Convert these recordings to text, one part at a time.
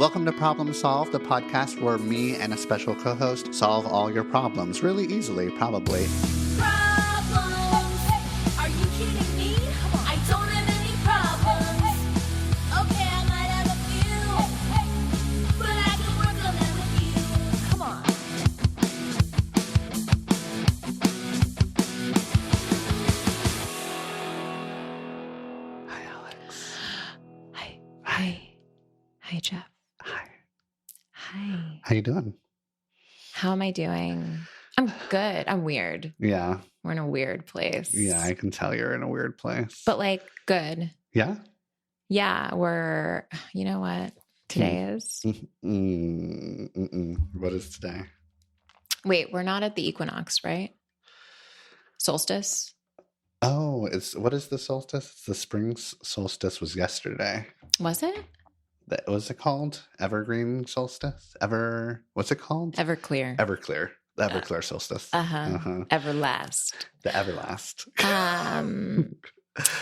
Welcome to Problem Solve, the podcast where me and a special co-host solve all your problems really easily, probably. Problems? Are you kidding me? I don't have any problems. Okay, I might have a few, but I can work on them with you. Come on. Hi, Alex. Hi, Jeff. Hi. Hi. How you doing? How am I doing? I'm good. I'm weird. Yeah. We're in a weird place. Yeah, I can tell you're in a weird place. But like, good. Yeah? Yeah, you know what today is? What is today? Wait, we're not at the equinox, right? Solstice? Oh, what is the solstice? It's the spring solstice was yesterday. Was it? What's it called? Evergreen solstice? What's it called? Everclear. Everclear. The Everclear solstice. Everlast. The Everlast.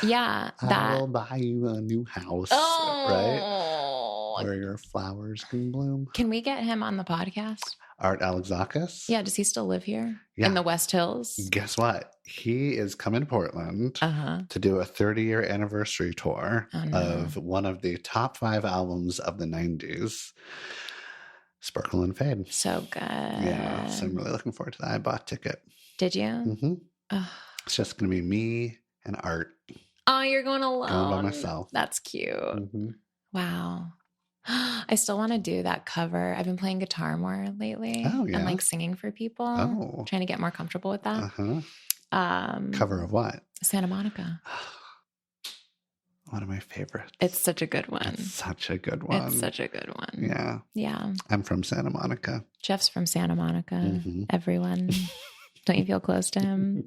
Yeah. I will buy you a new house. Right? Where your flowers can bloom. Can we get him on the podcast? Art Alexakis? Yeah. Does he still live here? Yeah. In the West Hills? Guess what? He is coming to Portland to do a 30-year anniversary tour of one of the top 5 albums of the 90s, Sparkle and Fade. So good. Yeah, so I'm really looking forward to that. I bought a ticket. Did you? Mm-hmm. Oh. It's just going to be me and Art. Oh, you're going alone. Going by myself. That's cute. Mm-hmm. Wow. I still want to do that cover. I've been playing guitar more lately. Oh, yeah. And like singing for people. Oh. Trying to get more comfortable with that. Cover of what? Santa Monica. One of my favorites. It's such a good one. It's such a good one. It's such a good one. Yeah. Yeah. I'm from Santa Monica. Jeff's from Santa Monica. Everyone. Don't you feel close to him?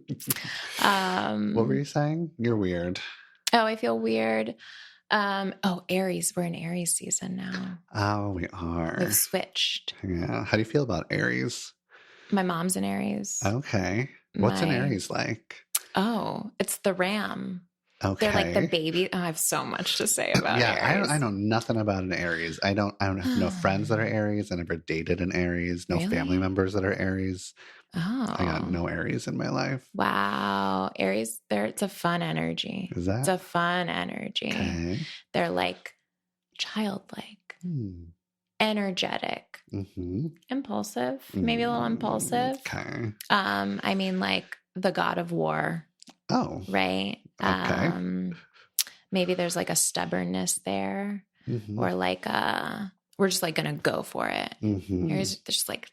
What were you saying? You're weird. Oh, I feel weird. Aries. We're in Aries season now. Oh, we are. We've switched. Yeah. How do you feel about Aries? My mom's in Aries. Okay. What's an Aries like? Oh, it's the ram. Okay. They're like the baby. Oh, I have so much to say about Aries. I know nothing about an Aries. I don't have no friends that are Aries. I never dated an Aries. No family members that are Aries. Oh. I got no Aries in my life. Wow. Aries, it's a fun energy. Is that? It's a fun energy. Okay. They're like childlike, energetic, impulsive, maybe a little impulsive. Okay. I mean, like the god of war. Oh. Right. Okay. Maybe there's like a stubbornness there, or like we're just like gonna go for it. Aries, just like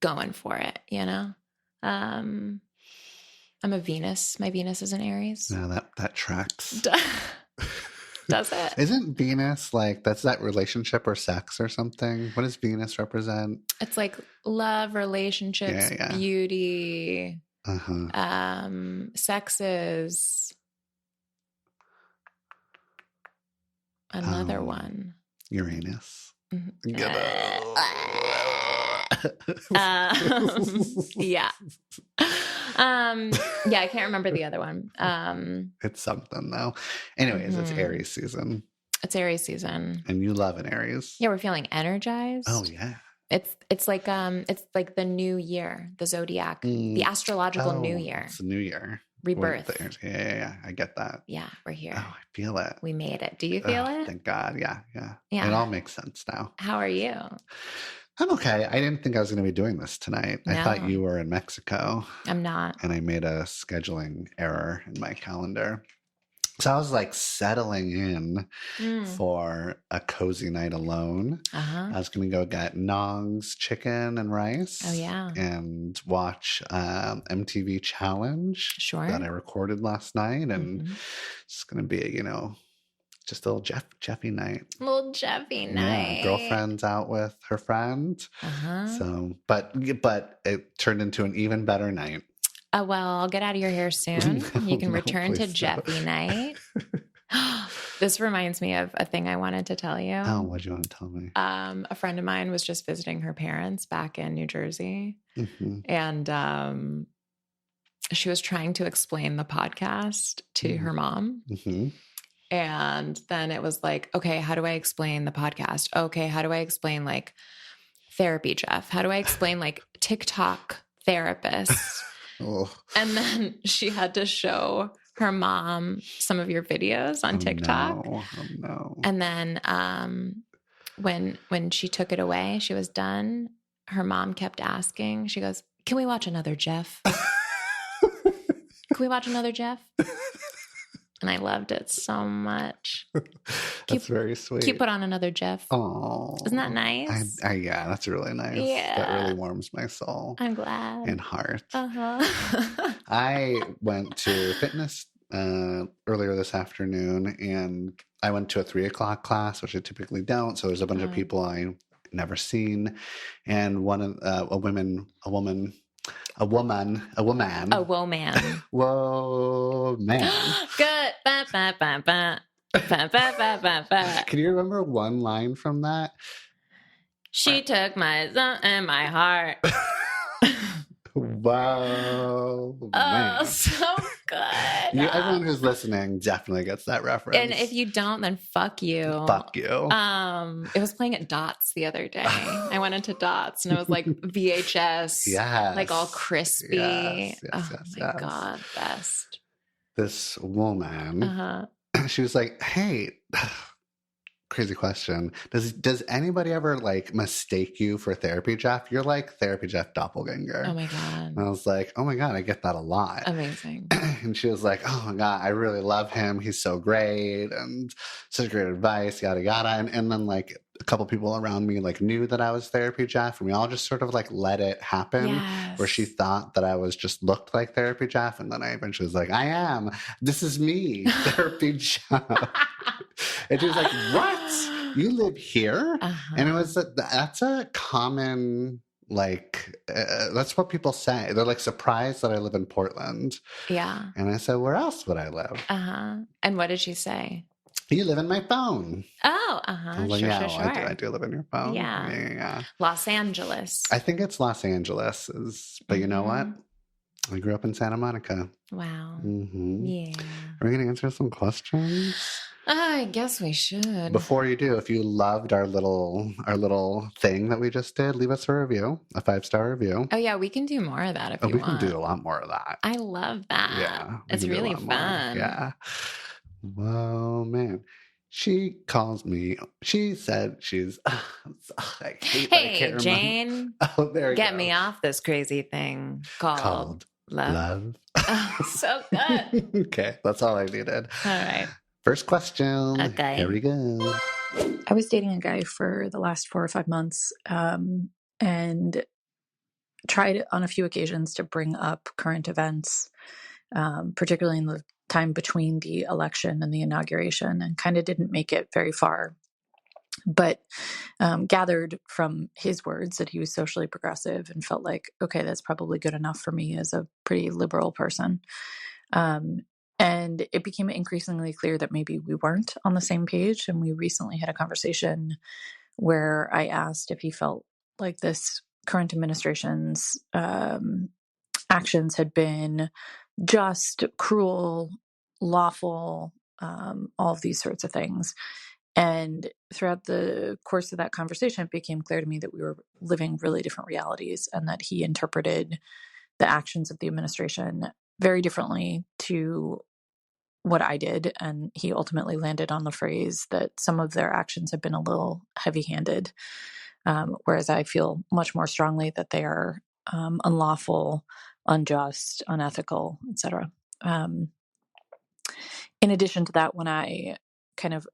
going for it, you know. I'm a Venus. My Venus is an Aries. No, that tracks. Does it? Isn't Venus like that's that relationship or sex or something? What does Venus represent? It's like love, relationships, beauty. Sex is another one. Uranus. Yeah. Yeah, I can't remember the other one. It's something though. Anyways, it's Aries season. It's Aries season. And you love an Aries. Yeah, we're feeling energized. Oh yeah. It's like the new year, the zodiac, the astrological new year. It's a new year. Rebirth. Yeah. I get that. Yeah, we're here. Oh, I feel it. We made it. Do you feel it? Thank God. Yeah. It all makes sense now. How are you? I'm okay. I didn't think I was going to be doing this tonight. No. I thought you were in Mexico. I'm not. And I made a scheduling error in my calendar. So I was like settling in for a cozy night alone. I was going to go get Nong's chicken and rice. Oh, yeah. And watch MTV Challenge that I recorded last night. And it's going to be, just a little Jeffy night. Little Jeffy night. Yeah, girlfriend's out with her friend. So, but it turned into an even better night. Well, I'll get out of your hair soon. You can return to Jeffy night. This reminds me of a thing I wanted to tell you. Oh, what do you want to tell me? A friend of mine was just visiting her parents back in New Jersey. And she was trying to explain the podcast to her mom. And then it was like, okay, how do I explain the podcast? Okay, how do I explain like therapy, Jeff? How do I explain like TikTok therapists? Oh. And then she had to show her mom some of your videos on TikTok. No. Oh, no. And then when she took it away, she was done. Her mom kept asking. She goes, "Can we watch another Jeff? Can we watch another Jeff?" And I loved it so much. That's very sweet. Can you put on another Jeff? Oh, isn't that nice? Yeah, that's really nice. Yeah. That really warms my soul. I'm glad. And heart. Uh-huh. I went to fitness earlier this afternoon, and I went to a 3:00 class, which I typically don't. So there's a bunch of people I never seen, and one of a woman. Whoa, man. Whoa, man. Good. Ba, ba, ba, ba. Ba, ba, ba, ba, ba. Can you remember one line from that? She took my soul and my heart. Wow, man. Oh, so good. Everyone who's listening definitely gets that reference. And if you don't, then fuck you. Fuck you. It was playing at Dots the other day. I went into Dots and it was like VHS. Yes. Like all crispy. Yes, my God, best. This woman, she was like, hey, crazy question. Does anybody ever like mistake you for Therapy Jeff? You're like Therapy Jeff doppelganger. Oh my God. And I was like, oh my God, I get that a lot. Amazing. And she was like, oh my God, I really love him. He's so great and such great advice, yada, yada. And then like a couple people around me like knew that I was Therapy Jeff, and we all just sort of like let it happen. Yes. Where she thought that I was just looked like Therapy Jeff. And then I eventually was like, I am. This is me, Therapy Jeff. And she was like, what? You live here? And it was that's a common, like, that's what people say. They're like surprised that I live in Portland. Yeah. And I said, where else would I live? And what did she say? You live in my phone. Oh, I was like, sure, yeah, sure. I do live in your phone. Yeah. Los Angeles. I think it's Los Angeles. But you know what? I grew up in Santa Monica. Wow. Yeah. Are we going to answer some questions? I guess we should. Before you do, if you loved our little thing that we just did, leave us a review, a 5-star review. Oh yeah, we can do more of that if you want. We can do a lot more of that. I love that. Yeah. It's really fun. Yeah. Whoa, man. She calls me. She said she's. I hate that I can't Jane. Remember. Oh, there you go. Get me off this crazy thing called love. Oh, so good. Okay, that's all I needed. All right. First question. Okay. Here we go. I was dating a guy for the last 4 or 5 months, and tried on a few occasions to bring up current events, particularly in the time between the election and the inauguration, and kind of didn't make it very far. But gathered from his words that he was socially progressive and felt like, okay, that's probably good enough for me as a pretty liberal person. And it became increasingly clear that maybe we weren't on the same page. And we recently had a conversation where I asked if he felt like this current administration's actions had been just, cruel, lawful, all of these sorts of things. And throughout the course of that conversation, it became clear to me that we were living really different realities, and that he interpreted the actions of the administration very differently to what I did. And he ultimately landed on the phrase that some of their actions have been a little heavy-handed, whereas I feel much more strongly that they are unlawful, unjust, unethical, etc. In addition to that, when I kind of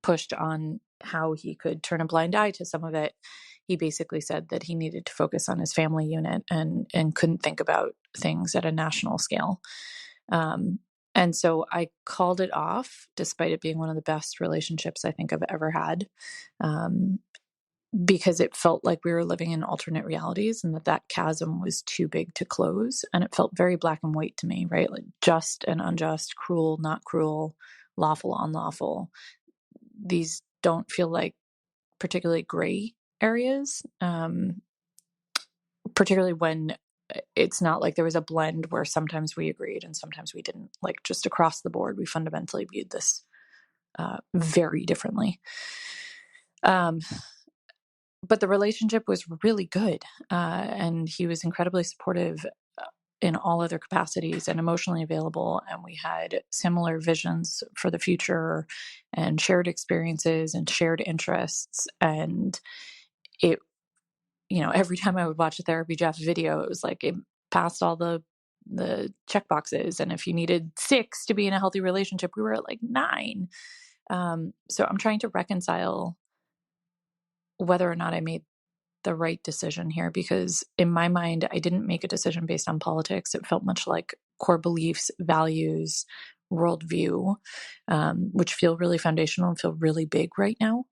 pushed on how he could turn a blind eye to some of it, he basically said that he needed to focus on his family unit and couldn't think about things at a national scale. And so I called it off, despite it being one of the best relationships I think I've ever had, because it felt like we were living in alternate realities, and that chasm was too big to close. And it felt very black and white to me, right? Like just and unjust, cruel, not cruel, lawful, unlawful. These don't feel like particularly gray areas, particularly when it's not like there was a blend where sometimes we agreed and sometimes we didn't. Like just across the board, we fundamentally viewed this very differently. But the relationship was really good. And he was incredibly supportive in all other capacities and emotionally available. And we had similar visions for the future and shared experiences and shared interests. And it, every time I would watch a Therapy Jeff video, it was like it passed all the check boxes. And if you needed 6 to be in a healthy relationship, we were at like 9. So I'm trying to reconcile whether or not I made the right decision here, because in my mind, I didn't make a decision based on politics. It felt much like core beliefs, values, worldview, which feel really foundational and feel really big right now.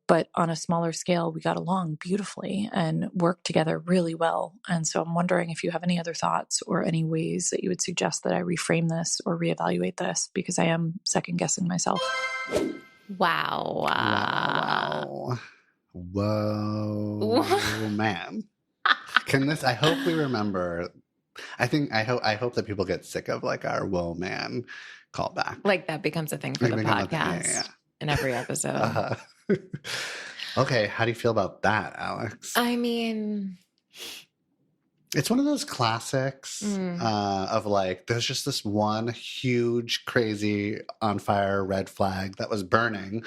But on a smaller scale, we got along beautifully and worked together really well. And so I'm wondering if you have any other thoughts or any ways that you would suggest that I reframe this or reevaluate this, because I am second guessing myself. Wow. Wow. Whoa, man. I hope we remember. I hope that people get sick of like our whoa, man callback. Like that becomes a thing for the podcast in every episode. Okay. How do you feel about that, Alex? I mean, it's one of those classics of like, there's just this one huge, crazy, on fire red flag that was burning,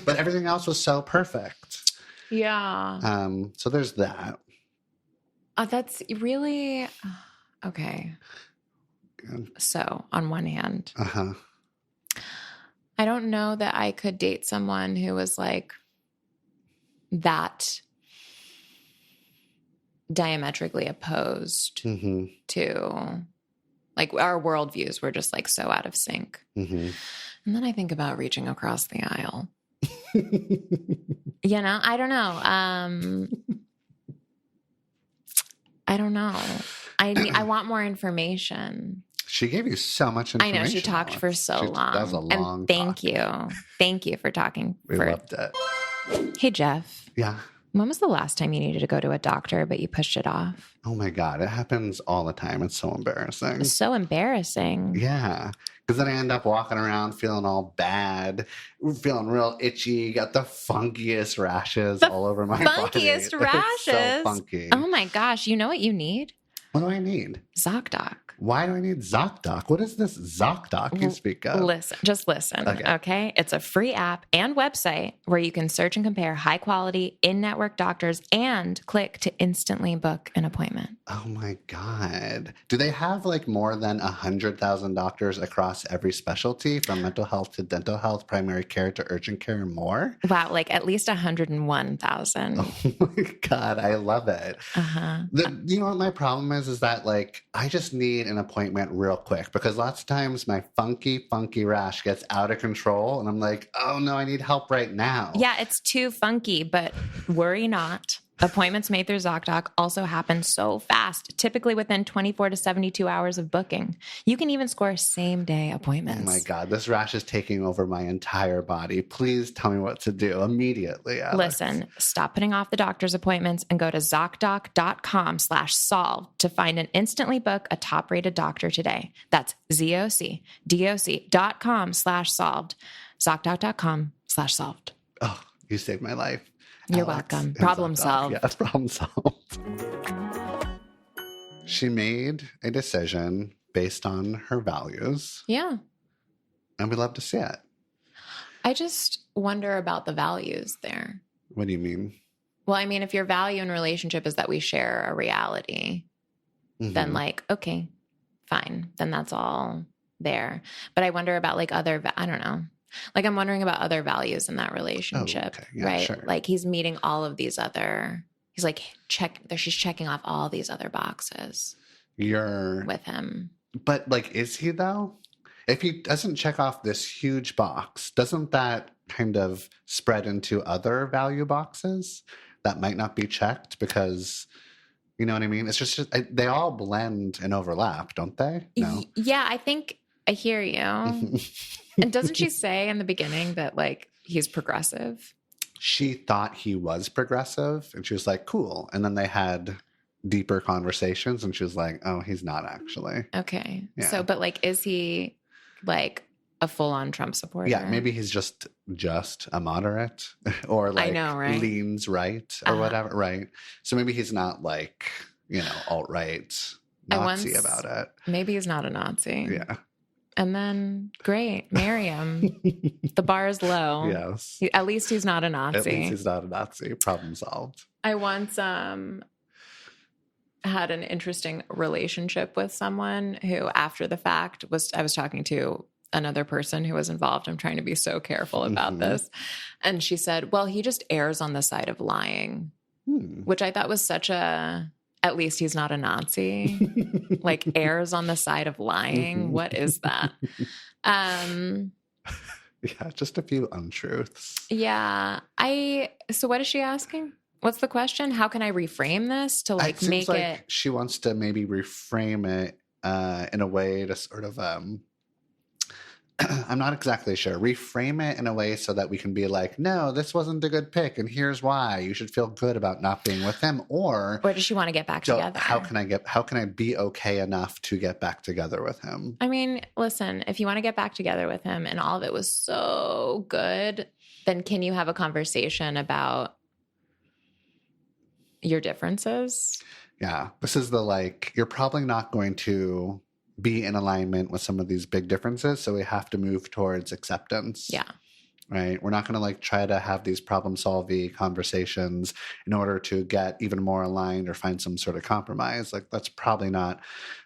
but everything else was so perfect. Yeah. So there's that. That's really okay. So on one hand, I don't know that I could date someone who was like that diametrically opposed to, like, our worldviews were just like so out of sync. And then I think about reaching across the aisle. I don't know. I don't know. I want more information. She gave you so much information. I know, she talked for so long. That was a long and thank you. Thank you for talking. We loved it. Hey, Jeff. Yeah. When was the last time you needed to go to a doctor, but you pushed it off? Oh my God. It happens all the time. It's so embarrassing. It's so embarrassing. Yeah. Because then I end up walking around feeling all bad, feeling real itchy, got the funkiest rashes all over my body. Funkiest rashes? It's so funky. Oh my gosh. You know what you need? What do I need? ZocDoc. Why do I need ZocDoc? What is this ZocDoc you speak of? Just listen, okay? It's a free app and website where you can search and compare high-quality, in-network doctors and click to instantly book an appointment. Oh, my God. Do they have, like, more than 100,000 doctors across every specialty, from mental health to dental health, primary care to urgent care, and more? Wow, like at least 101,000. Oh, my God. I love it. You know what my problem is that, like, I just need an appointment real quick, because lots of times my funky rash gets out of control and I'm like, oh no, I need help right now. Yeah, it's too funky, but worry not. Appointments made through ZocDoc also happen so fast, typically within 24 to 72 hours of booking. You can even score same-day appointments. Oh my God, this rash is taking over my entire body. Please tell me what to do immediately, Alex. Listen, stop putting off the doctor's appointments and go to ZocDoc.com/solved to find and instantly book a top-rated doctor today. That's ZocDoc.com/solved. ZocDoc.com/solved. Oh, you saved my life. You're Alex, welcome. Problem solved. Yes, problem solved. She made a decision based on her values. Yeah. And we love to see it. I just wonder about the values there. What do you mean? Well, I mean, if your value in relationship is that we share a reality, then like, okay, fine. Then that's all there. But I wonder about like I don't know. Like, I'm wondering about other values in that relationship, right? Sure. Like, he's meeting all of these he's like, she's checking off all these other boxes with him. But, like, is he, though? If he doesn't check off this huge box, doesn't that kind of spread into other value boxes that might not be checked? Because, you know what I mean? It's just they all blend and overlap, don't they? No? Yeah, I think I hear you. And doesn't she say in the beginning that, like, he's progressive? She thought he was progressive, and she was like, cool. And then they had deeper conversations, and she was like, oh, he's not actually. Okay. Yeah. So, but, like, is he, like, a full-on Trump supporter. Yeah, maybe he's just a moderate or like I know, right? leans right or whatever, right? So maybe he's not like, alt-right Nazi about it. Maybe he's not a Nazi. Yeah. And then, great, marry him. The bar is low. Yes. At least he's not a Nazi. At least he's not a Nazi. Problem solved. I once had an interesting relationship with someone who, after the fact, I was talking to another person who was involved. I'm trying to be so careful about this. And she said, well, he just errs on the side of lying, which I thought was such at least he's not a Nazi, like errs on the side of lying. What is that? Yeah, just a few untruths. Yeah. So what is she asking? What's the question? How can I reframe this to like make it? She wants to maybe reframe it in a way to sort of, I'm not exactly sure. Reframe it in a way so that we can be like, no, this wasn't a good pick, and here's why. You should feel good about not being with him. Or does she want to get back together? How can I be okay enough to get back together with him? I mean, listen, if you want to get back together with him and all of it was so good, then can you have a conversation about your differences? Yeah. This is you're probably not going to be in alignment with some of these big differences. So we have to move towards acceptance. Yeah. Right. We're not going to try to have these problem solving conversations in order to get even more aligned or find some sort of compromise. That's probably not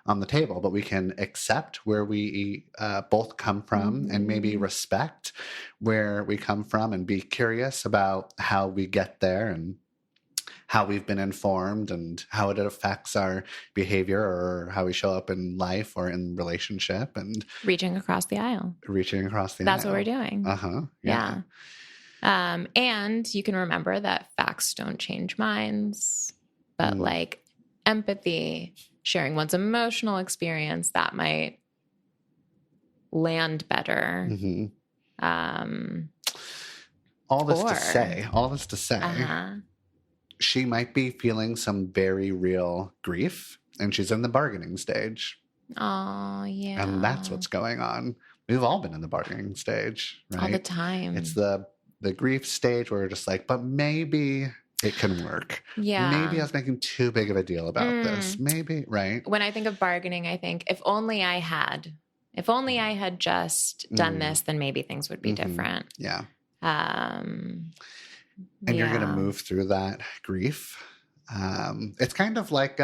on the table, but we can accept where we both come from and maybe respect where we come from and be curious about how we get there and how we've been informed and how it affects our behavior or how we show up in life or in relationship and reaching across the aisle. That's what we're doing. Yeah. And you can remember that facts don't change minds, but empathy, sharing one's emotional experience, that might land better. All this to say, she might be feeling some very real grief, and she's in the bargaining stage. Oh, yeah. And that's what's going on. We've all been in the bargaining stage, right? All the time. It's the grief stage where we're just like, but maybe it can work. Yeah. Maybe I was making too big of a deal about this. Maybe, right? When I think of bargaining, I think if only I had just done this, then maybe things would be different. Yeah. And you're going to move through that grief. It's kind of like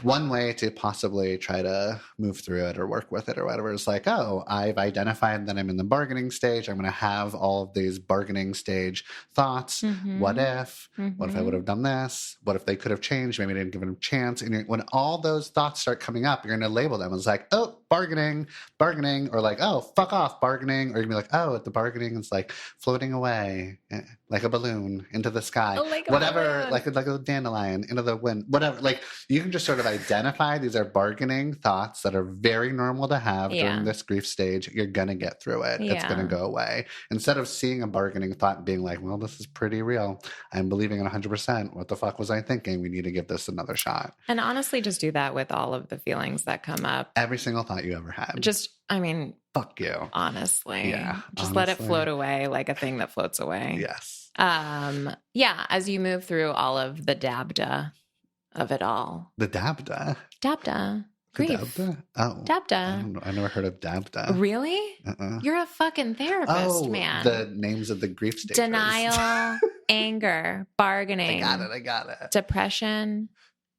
one way to possibly try to move through it or work with it or whatever is like, oh, I've identified that I'm in the bargaining stage. I'm going to have all of these bargaining stage thoughts. What if? What if I would have done this? What if they could have changed? Maybe I didn't give them a chance. And when all those thoughts start coming up, you're going to label them as like, oh, bargaining, or like, oh, fuck off, bargaining. Or you're going to be like, oh, the bargaining is like floating away like a balloon into the sky. Whatever, like a dandelion into the wind, whatever. Like you can just sort of identify these are bargaining thoughts that are very normal to have during this grief stage. You're going to get through it. It's going to go away. Instead of seeing a bargaining thought and being like, well, this is pretty real. I'm believing it 100%. What the fuck was I thinking? We need to give this another shot. And honestly, just do that with all of the feelings that come up. Every single thought you ever had. Fuck you. Honestly. Yeah. Just let it float away like a thing that floats away. Yes. As you move through all of the dabda of it all. The dabda? Dabda. Grief. Dabda? Oh. Dabda. I never heard of dabda. Really? You're a fucking therapist, man. The names of the grief stages. Denial, anger, bargaining. I got it. Depression,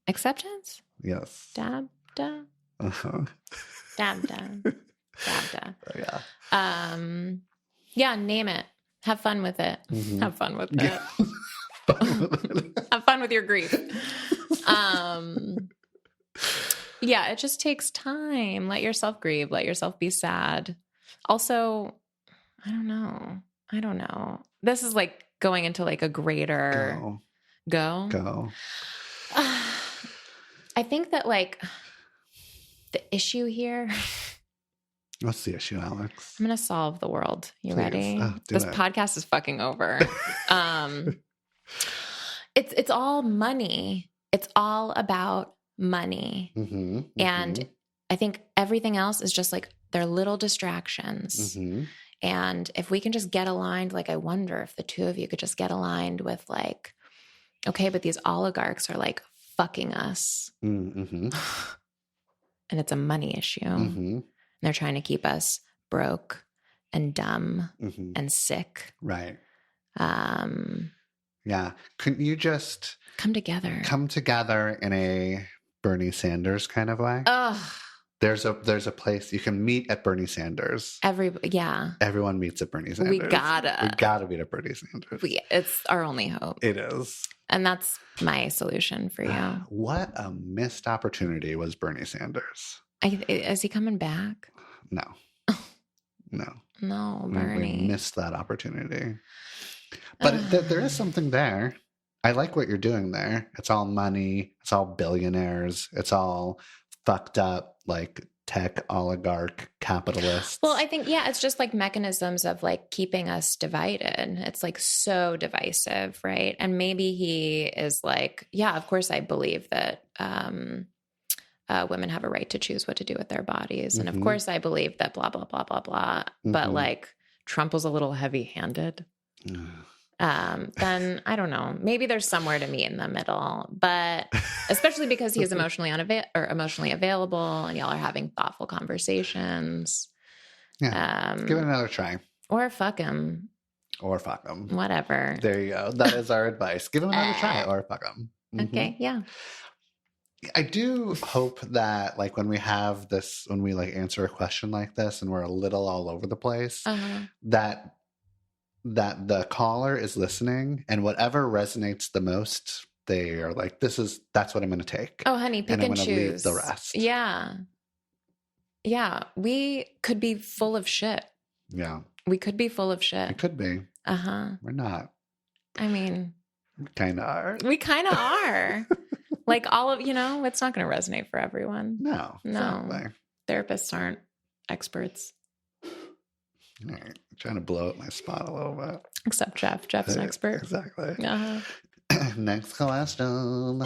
acceptance? Yes. Dabda. Dabda. Dabda. Yeah. Name it. Have fun with it. Have fun with it. Have fun with your grief. It just takes time. Let yourself grieve. Let yourself be sad. Also, I don't know. This is like going into like a greater go. I think that like the issue here. What's the issue, Alex? I'm going to solve the world. You Please. ready? This podcast is fucking over. It's all money. It's all about money. And I think everything else is just like They're little distractions. Mm-hmm. And if we can just get aligned, like, I wonder if the two of you could just get aligned with like, okay, but these oligarchs are like fucking us. Mm-hmm. And it's a money issue. Mm-hmm. And they're trying to keep us broke and dumb Mm-hmm. and sick. Right. Yeah. Couldn't you just come together in a Bernie Sanders kind of way? Ugh. There's a place you can meet at Bernie Sanders. Everyone meets at Bernie Sanders. We gotta meet at Bernie Sanders. It's our only hope. It is. And that's my solution for you. What a missed opportunity was Bernie Sanders. Is he coming back? No. No. No, Bernie. We missed that opportunity. But there is something there. I like what you're doing there. It's all money. It's all billionaires. It's all fucked up, like tech oligarch capitalists. Well, I think, it's just like mechanisms of like keeping us divided. It's like so divisive, right? And maybe he is like, of course I believe that women have a right to choose what to do with their bodies. And of course I believe that blah, blah, blah, blah, blah. But like Trump was a little heavy-handed. Then I don't know. Maybe there's somewhere to meet in the middle, but especially because he is emotionally available, and y'all are having thoughtful conversations. Yeah, give it another try, or fuck him, whatever. There you go. That is our advice. Give him another try, or fuck him. Mm-hmm. Okay, yeah. I do hope that like when we like answer a question like this, and we're a little all over the place, that the caller is listening, and whatever resonates the most, they are like, that's what I'm going to take. Oh, honey, pick and choose. Leave the rest. Yeah. Yeah. We could be full of shit. Yeah. We could be full of shit. We could be. We're not. I mean, we kind of are. We kind of are. Like all of, it's not going to resonate for everyone. No. Exactly. Therapists aren't experts. All right. Trying to blow up my spot a little bit. Except Jeff. Jeff's an expert. Exactly. Next question.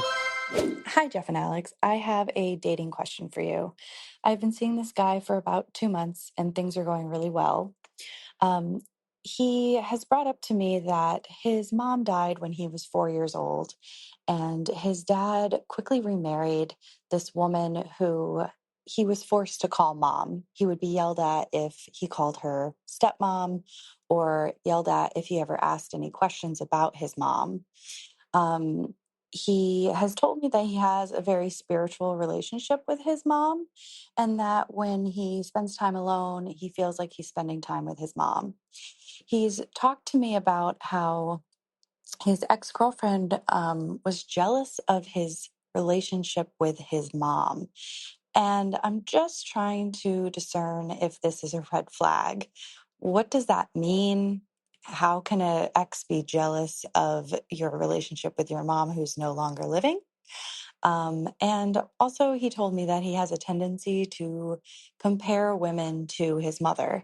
Hi, Jeff and Alex. I have a dating question for you. I've been seeing this guy for about 2 months, and things are going really well. He has brought up to me that his mom died when he was 4 years old, and his dad quickly remarried this woman who he was forced to call mom. He would be yelled at if he called her stepmom, or yelled at if he ever asked any questions about his mom. He has told me that he has a very spiritual relationship with his mom, and that when he spends time alone, he feels like he's spending time with his mom. He's talked to me about how his ex-girlfriend was jealous of his relationship with his mom. And I'm just trying to discern if this is a red flag. What does that mean? How can an ex be jealous of your relationship with your mom who's no longer living? And also he told me that he has a tendency to compare women to his mother.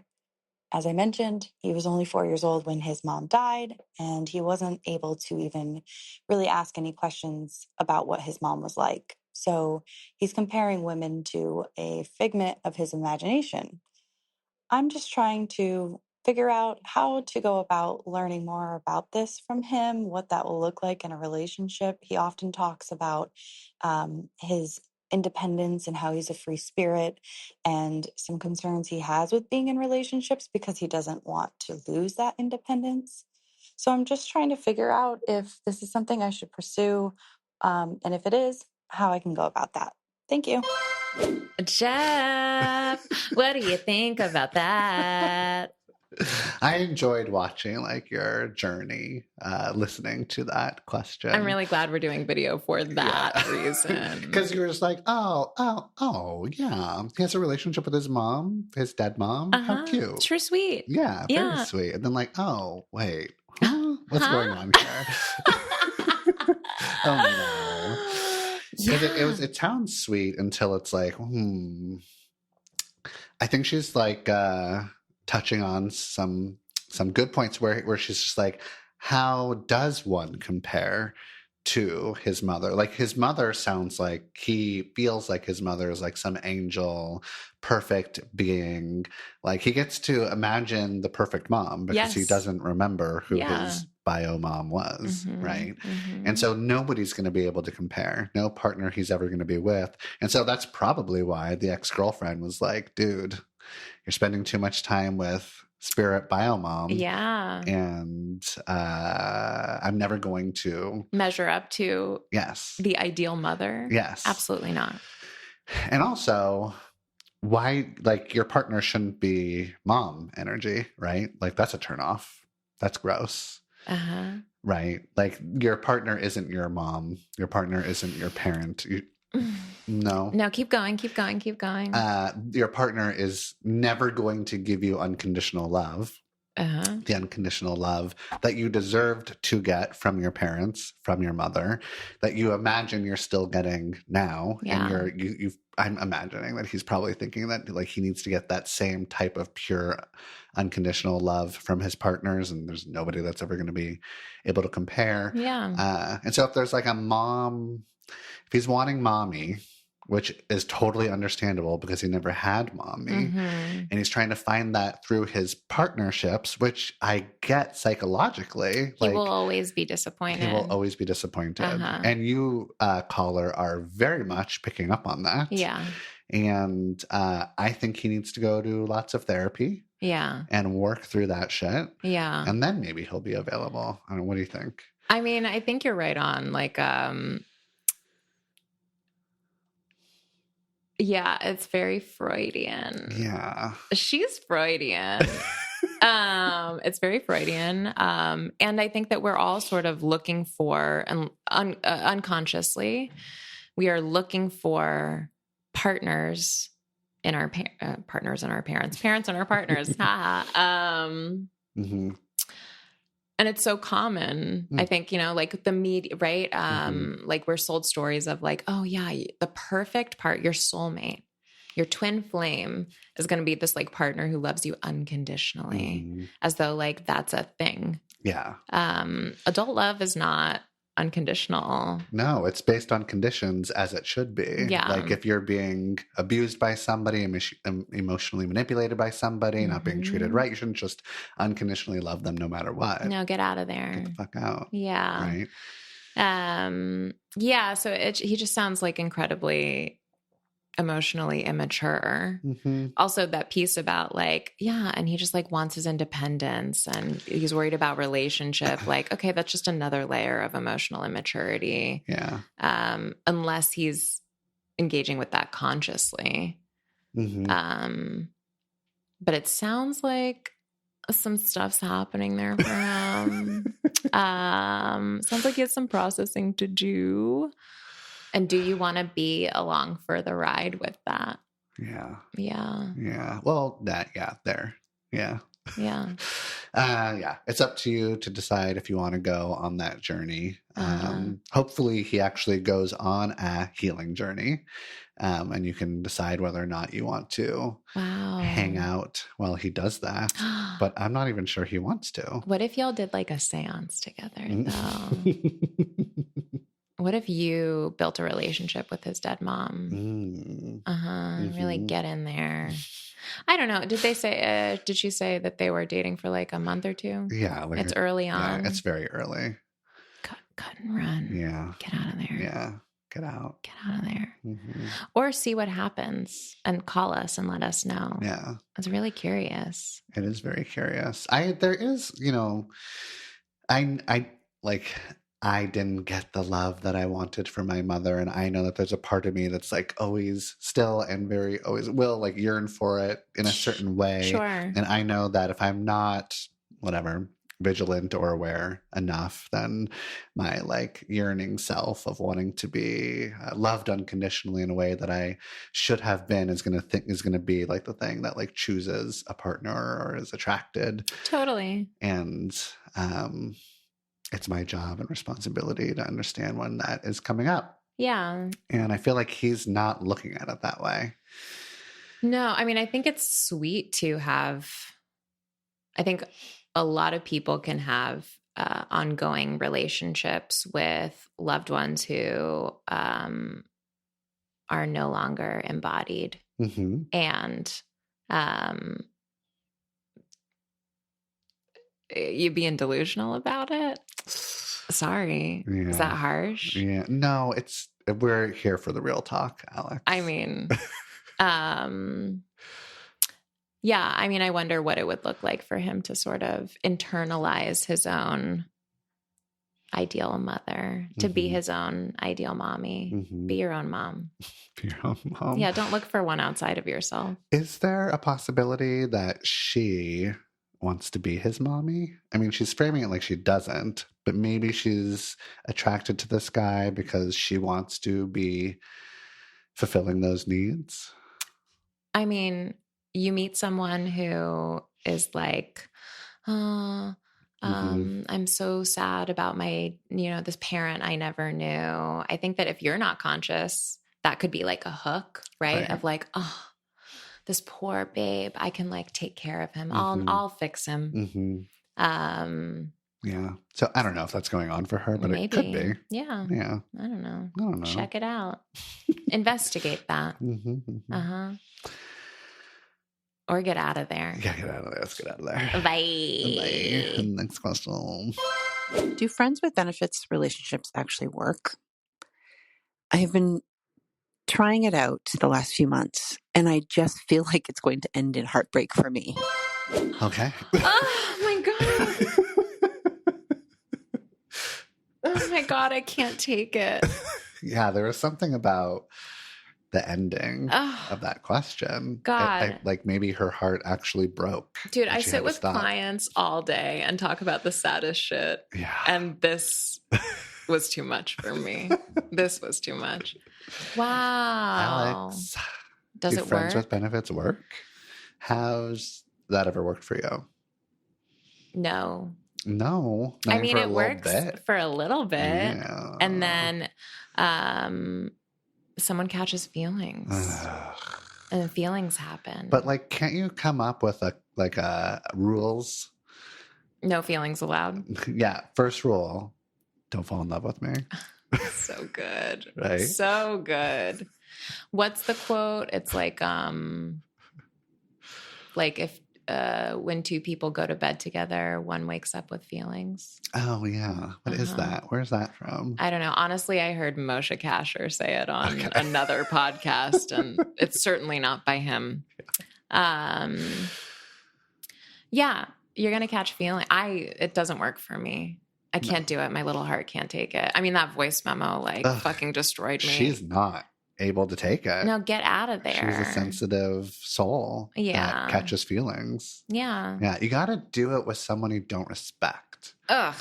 As I mentioned, he was only 4 years old when his mom died, and he wasn't able to even really ask any questions about what his mom was like. So he's comparing women to a figment of his imagination. I'm just trying to figure out how to go about learning more about this from him, what that will look like in a relationship. He often talks about his independence and how he's a free spirit, and some concerns he has with being in relationships because he doesn't want to lose that independence. So I'm just trying to figure out if this is something I should pursue, and if it is, how I can go about that. Thank you. Jeff, what do you think about that? I enjoyed watching like your journey, listening to that question. I'm really glad we're doing video for that reason. Because you were just like, oh, yeah. He has a relationship with his mom, his dead mom. How cute. It's sure sweet. Yeah, very sweet. And then like, oh, wait, what's going on here? Oh no. It sounds sweet until it's like, I think she's like touching on some good points where she's just like, how does one compare to his mother. Like his mother sounds like he feels like his mother is like some angel, perfect being. Like he gets to imagine the perfect mom because he Yes. doesn't remember who Yeah. his bio mom was, Mhm, right? mhm. And so nobody's going to be able to compare. No partner he's ever going to be with. And so that's probably why the ex-girlfriend was like, dude, you're spending too much time with spirit bio mom. Yeah. And I'm never going to measure up to yes the ideal mother. Yes. Absolutely not. And also, why, like, your partner shouldn't be mom energy, right? Like, that's a turnoff. That's gross. Uh-huh. Right? Like, your partner isn't your mom. Your partner isn't your parent. No. No, keep going, keep going, keep going. Your partner is never going to give you unconditional love. Uh-huh. The unconditional love that you deserved to get from your parents, from your mother, that you imagine you're still getting now. Yeah. And I'm imagining that he's probably thinking that like he needs to get that same type of pure unconditional love from his partners, and there's nobody that's ever going to be able to compare. Yeah. And so if there's like a mom, if he's wanting mommy, which is totally understandable because he never had mommy. Mm-hmm. And he's trying to find that through his partnerships, which I get psychologically. He will always be disappointed. He will always be disappointed. Uh-huh. And you, caller, are very much picking up on that. Yeah. And I think he needs to go to lots of therapy. Yeah. And work through that shit. Yeah. And then maybe he'll be available. I don't know. What do you think? I mean, I think you're right on. Like, yeah, it's very Freudian. Yeah. She's Freudian. It's very Freudian. And I think that we're all sort of looking for, and unconsciously, we are looking for partners in our partners and our parents and our partners. Mm-hmm. And it's so common. I think, like the media, right? Like we're sold stories of like, oh yeah, the perfect part, your soulmate, your twin flame is going to be this like partner who loves you unconditionally, as though like that's a thing. Yeah. Adult love is not unconditional. No, it's based on conditions, as it should be. Yeah. Like if you're being abused by somebody, emotionally manipulated by somebody, not being treated right, you shouldn't just unconditionally love them no matter what. No, get out of there. Get the fuck out. Yeah. Right. Yeah. So he just sounds like incredibly emotionally immature. Also that piece about like, yeah, and he just like wants his independence and he's worried about relationship. Like, okay, that's just another layer of emotional immaturity. Yeah. Unless he's engaging with that consciously. But it sounds like some stuff's happening there for him. Sounds like he has some processing to do. And do you want to be along for the ride with that? Yeah. Yeah. Yeah. Well, there. Yeah. Yeah. Yeah. It's up to you to decide if you want to go on that journey. Hopefully he actually goes on a healing journey. And you can decide whether or not you want to hang out while he does that. But I'm not even sure he wants to. What if y'all did like a seance together though? What if you built a relationship with his dead mom? Really get in there. I don't know. Did they say? Did she say that they were dating for like a month or two? Yeah, like it's early on. Yeah, it's very early. Cut and run. Yeah, get out of there. Yeah, get out. Get out of there. Or see what happens and call us and let us know. Yeah, I was really curious. It is very curious. There is, I didn't get the love that I wanted for my mother. And I know that there's a part of me that's like always still and very always will like yearn for it in a certain way. Sure. And I know that if I'm not, vigilant or aware enough, then my like yearning self of wanting to be loved unconditionally in a way that I should have been is going to be like the thing that like chooses a partner or is attracted. Totally. And, it's my job and responsibility to understand when that is coming up. Yeah. And I feel like he's not looking at it that way. No, I mean, I think it's sweet to have, I think a lot of people can have ongoing relationships with loved ones who are no longer embodied. Mm-hmm. And you being delusional about it? Sorry. Yeah. Is that harsh? Yeah. No, we're here for the real talk, Alex. I mean, yeah, I mean, I wonder what it would look like for him to sort of internalize his own ideal mother, to be his own ideal mommy. Mm-hmm. Be your own mom. Be your own mom. Yeah, don't look for one outside of yourself. Is there a possibility that she wants to be his mommy? I mean, she's framing it like she doesn't, but maybe she's attracted to this guy because she wants to be fulfilling those needs. I mean, you meet someone who is like, I'm so sad about my, this parent I never knew. I think that if you're not conscious, that could be like a hook, right? Of like, oh, this poor babe, I can like take care of him. I'll fix him. Yeah. So I don't know if that's going on for her, but maybe. It could be. Yeah. Yeah. I don't know. I don't know. Check it out. Investigate that. Or get out of there. Yeah, get out of there. Let's get out of there. Bye. Bye. Next question. Do friends with benefits relationships actually work? I have been trying it out the last few months, and I just feel like it's going to end in heartbreak for me. Okay. Oh my God. Oh my God, I can't take it. Yeah, there was something about the ending of that question. God. Like maybe her heart actually broke. Dude, I sit with clients all day and talk about the saddest shit. Yeah. And this was too much for me. This was too much. Wow. Alex, does it friends work? with benefits work? How's that ever worked for you? No. No. I mean, it works for a little bit. Yeah. And then someone catches feelings. And feelings happen. But like, can't you come up with a rules? No feelings allowed. Yeah. First rule, don't fall in love with me. So good. Right? So good. What's the quote? It's like if when two people go to bed together, one wakes up with feelings. Oh yeah. What is that? Where's that from? I don't know. Honestly, I heard Moshe Kasher say it on another podcast, and it's certainly not by him. Yeah, you're gonna catch feeling. It doesn't work for me. I can't do it. My little heart can't take it. I mean, that voice memo fucking destroyed me. She's not able to take it. No, get out of there. She's a sensitive soul that catches feelings. Yeah. Yeah. You got to do it with someone you don't respect. Ugh.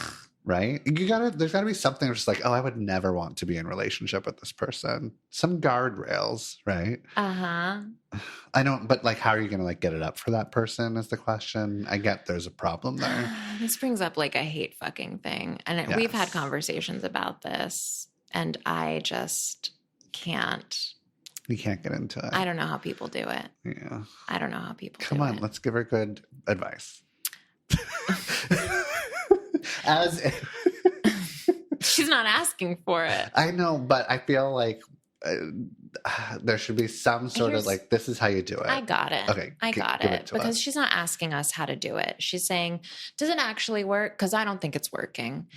Right? There's got to be something just like, oh, I would never want to be in a relationship with this person. Some guardrails, right? Uh-huh. I don't, but like, how are you going to like get it up for that person is the question. I get there's a problem there. This brings up like a hate fucking thing. And we've had conversations about this, and I just can't. You can't get into it. I don't know how people do it. Yeah. I don't know how people do it. Come on, let's give her good advice. She's not asking for it. I know, but I feel like there should be some sort of like, this is how you do it. I got it. Okay. I got it. Because she's not asking us how to do it. She's saying, does it actually work? Because I don't think it's working.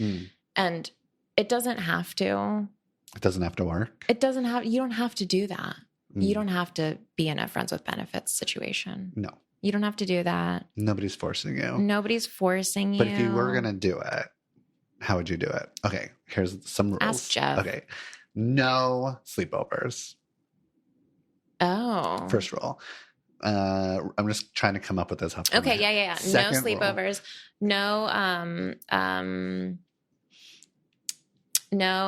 And it doesn't have to. It doesn't have to work. You don't have to do that. You don't have to be in a friends with benefits situation. No. You don't have to do that. Nobody's forcing you. Nobody's forcing you. But if you were going to do it, how would you do it? Okay, here's some rules. Ask Jeff. Okay. No sleepovers. Oh. First rule. I'm just trying to come up with this. Okay, yeah. No sleepovers. Rule. No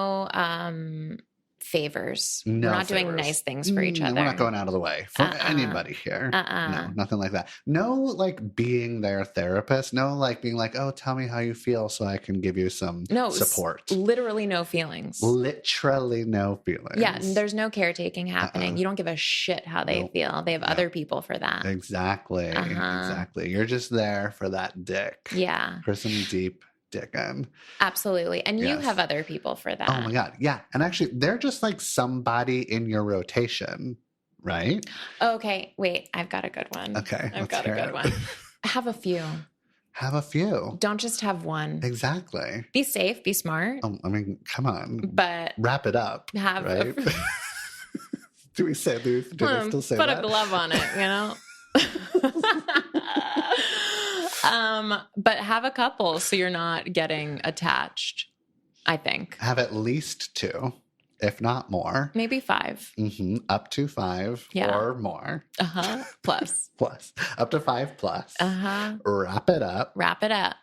favors. No we're not favors. doing nice things for each other. We're not going out of the way for anybody here. No, nothing like that. No, like being their therapist. No, like being like, oh, tell me how you feel so I can give you some support. Literally no feelings. Literally no feelings. Yeah, there's no caretaking happening. You don't give a shit how they feel. They have other people for that. Exactly. Exactly. You're just there for that dick. Yeah. For some deep dick in. Absolutely. And you Yes. have other people for that. Oh my God. Yeah. And actually, they're just like somebody in your rotation, right? Okay. Wait, I've got a good one. Okay. I've let's got a hear good it. one. Have a few. Have a few. Don't just have one. Exactly. Be safe, be smart. I mean, come on. But wrap it up. have right? Do I still say put that? a glove on it, you know? But have a couple so you're not getting attached, I think. Have at least 2, if not more. Maybe 5. Up to 5 or more. Plus. Plus. Up to 5 plus. Wrap it up. Wrap it up.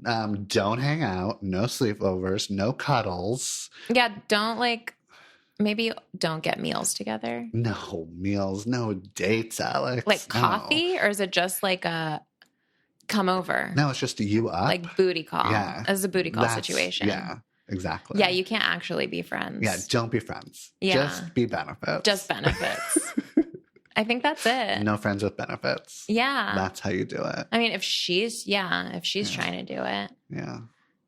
Don't hang out. No sleepovers. No cuddles. Yeah, maybe don't get meals together. No meals. No dates, Alex. Like coffee? Or is it just like a come over? No, it's just you up. Like booty call. Yeah. As a booty call situation. Yeah, exactly. Yeah, you can't actually be friends. Yeah, don't be friends. Yeah. Just be benefits. Just benefits. I think that's it. No friends with benefits. Yeah. That's how you do it. I mean, if she's trying to do it. Yeah.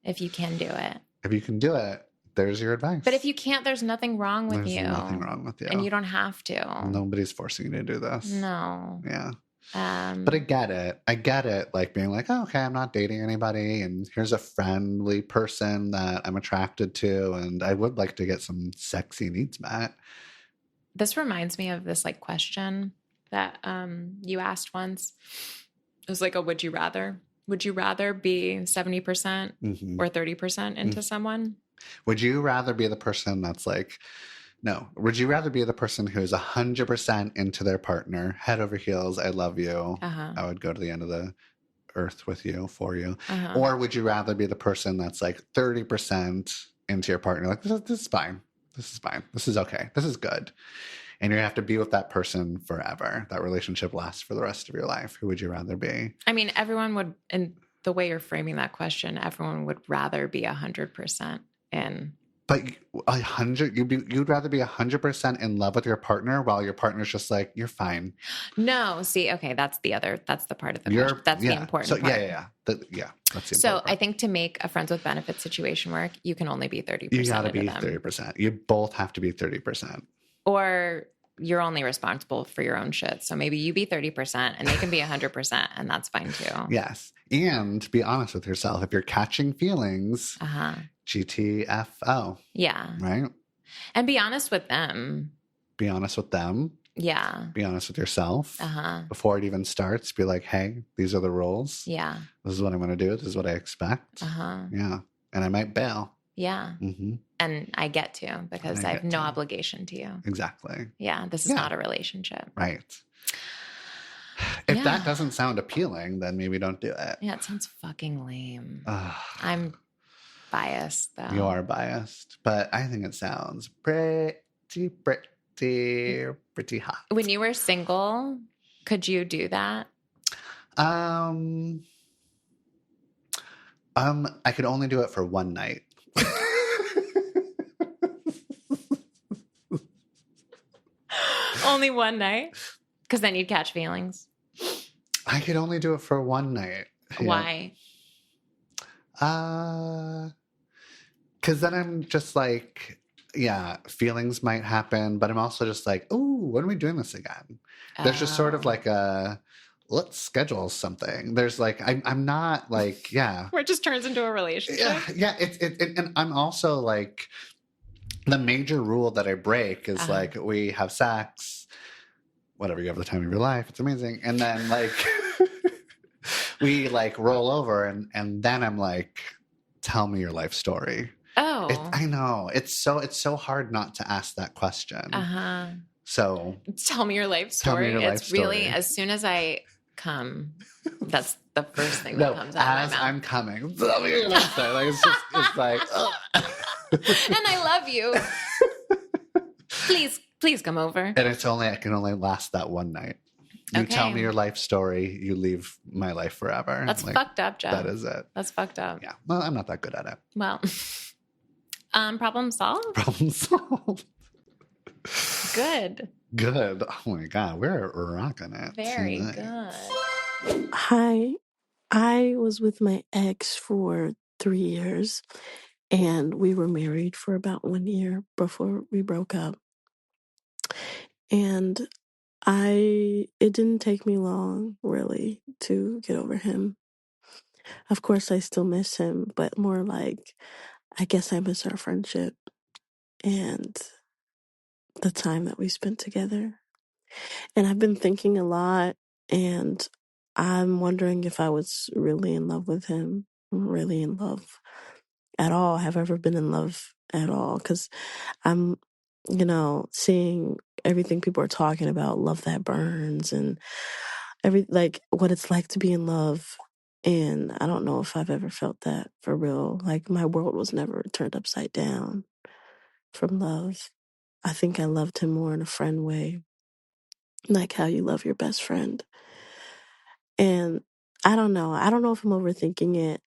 If you can do it. If you can do it, there's your advice. But if you can't, there's nothing wrong with there's you. nothing wrong with you. And you don't have to. Nobody's forcing you to do this. No. Yeah. But I get it. Like being like, oh, okay, I'm not dating anybody. And here's a friendly person that I'm attracted to. And I would like to get some sexy needs met. This reminds me of this like question that you asked once. It was like a would you rather? Would you rather be 70% or 30% into someone? Would you rather be the person that's like, no, would you rather be the person who's 100% into their partner, head over heels, I love you, I would go to the end of the earth with you, for you? Or would you rather be the person that's like 30% into your partner, like, this is fine. This is fine. This is okay. This is good. And you're going to have to be with that person forever. That relationship lasts for the rest of your life. Who would you rather be? I mean, everyone would, in the way you're framing that question, everyone would rather be 100% in. But 100, you'd rather be 100% in love with your partner while your partner's just like, you're fine. No, see, okay, that's the part of the question. That's the important part. Yeah. That's the important part. I think to make a friends with benefits situation work, you can only be 30%. You got to be 30%. You both have to be 30%. Or you're only responsible for your own shit. So maybe you be 30% and they can be 100%, and that's fine too. Yes. And be honest with yourself. If you're catching feelings, GTFO. Yeah. Right? And be honest with them. Be honest with them. Yeah. Be honest with yourself. Before it even starts, be like, hey, these are the rules. Yeah. This is what I'm going to do. This is what I expect. Yeah. And I might bail. Yeah. And I get to, because I have no obligation to you. Exactly. Yeah. This is not a relationship. Right. If that doesn't sound appealing, then maybe don't do it. Yeah, it sounds fucking lame. I'm biased, though. You are biased, but I think it sounds pretty hot. When you were single, could you do that? I could only do it for one night. Only one night? Because then you'd catch feelings. I could only do it for one night. Why? Because then I'm just like, yeah, feelings might happen, but I'm also just like, ooh, when are we doing this again? There's just sort of like let's schedule something. There's like, I'm not like, yeah. Where it just turns into a relationship. Yeah. And I'm also like, the major rule that I break is like, we have sex, whatever, you have the time of your life. It's amazing. And then like, we like roll over and then I'm like, tell me your life story. Oh, I know. It's so hard not to ask that question. So tell me your life story. It's really, as soon as I come, that's the first thing that comes out of my mouth. I'm coming. Tell me your life story. Like, it's like, and I love you. Please come over. And I can only last that one night. You tell me your life story, you leave my life forever. That's like, fucked up, Jeff. That is it. That's fucked up. Yeah. Well, I'm not that good at it. Well, problem solved? Problem solved. Good. Oh my God. We're rocking it. Very tonight. good. Hi. I was with my ex for 3 years, and we were married for about 1 year before we broke up. And it didn't take me long, really, to get over him. Of course, I still miss him, but more like, I guess I miss our friendship and the time that we spent together. And I've been thinking a lot, and I'm wondering if I was really in love with him, really in love at all. Have I ever been in love at all? Because I'm, seeing everything people are talking about, love that burns, and like what it's like to be in love. And I don't know if I've ever felt that for real. Like my world was never turned upside down from love. I think I loved him more in a friend way, like how you love your best friend. And I don't know. I don't know if I'm overthinking it,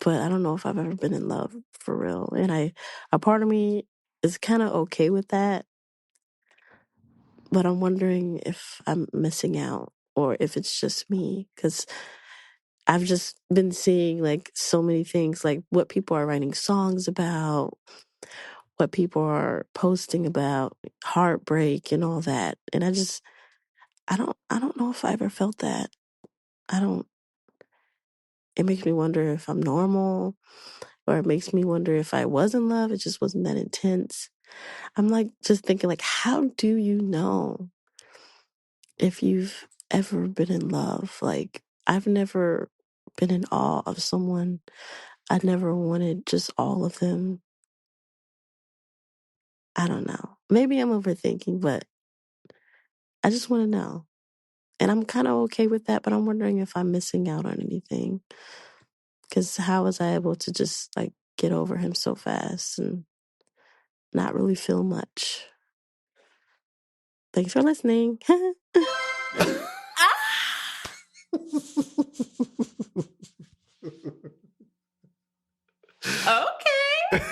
but I don't know if I've ever been in love for real. And a part of me is kind of okay with that, but I'm wondering if I'm missing out or if it's just me, because I've just been seeing like so many things, like what people are writing songs about, what people are posting about, heartbreak and all that. And I don't know if I ever felt that. I don't, it makes me wonder if I'm normal, or it makes me wonder if I was in love. It just wasn't that intense. I'm like, just thinking like, how do you know if you've ever been in love? Like, I've never been in awe of someone. I never wanted just all of them. I don't know. Maybe I'm overthinking, but I just want to know. And I'm kind of okay with that, but I'm wondering if I'm missing out on anything. Because how was I able to just like get over him so fast and not really feel much? Thanks for listening. Okay.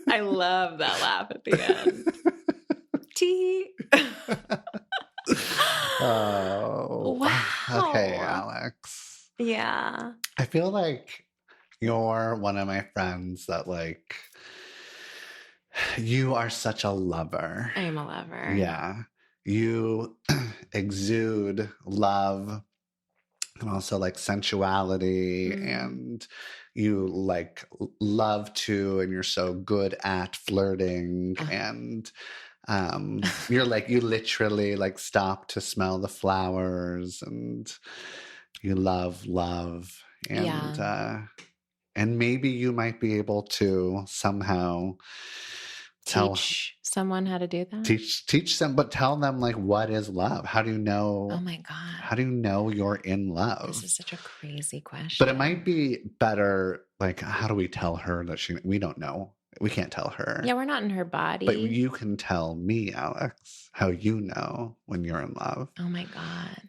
I love that laugh at the end. Tee. Oh, Wow. okay, Alex. Yeah. I feel like you're one of my friends that like, you are such a lover. I am a lover. Yeah. You exude love and also like sensuality, and you like love to, and you're so good at flirting, and you're like, you literally like stop to smell the flowers, and you love and maybe you might be able to somehow teach someone how to do that. Teach them, but tell them like, what is love? How do you know? Oh my God. How do you know you're in love? This is such a crazy question. But it might be better, like, how do we tell her that we don't know. We can't tell her. Yeah, we're not in her body. But you can tell me, Alex, how you know when you're in love. Oh my God.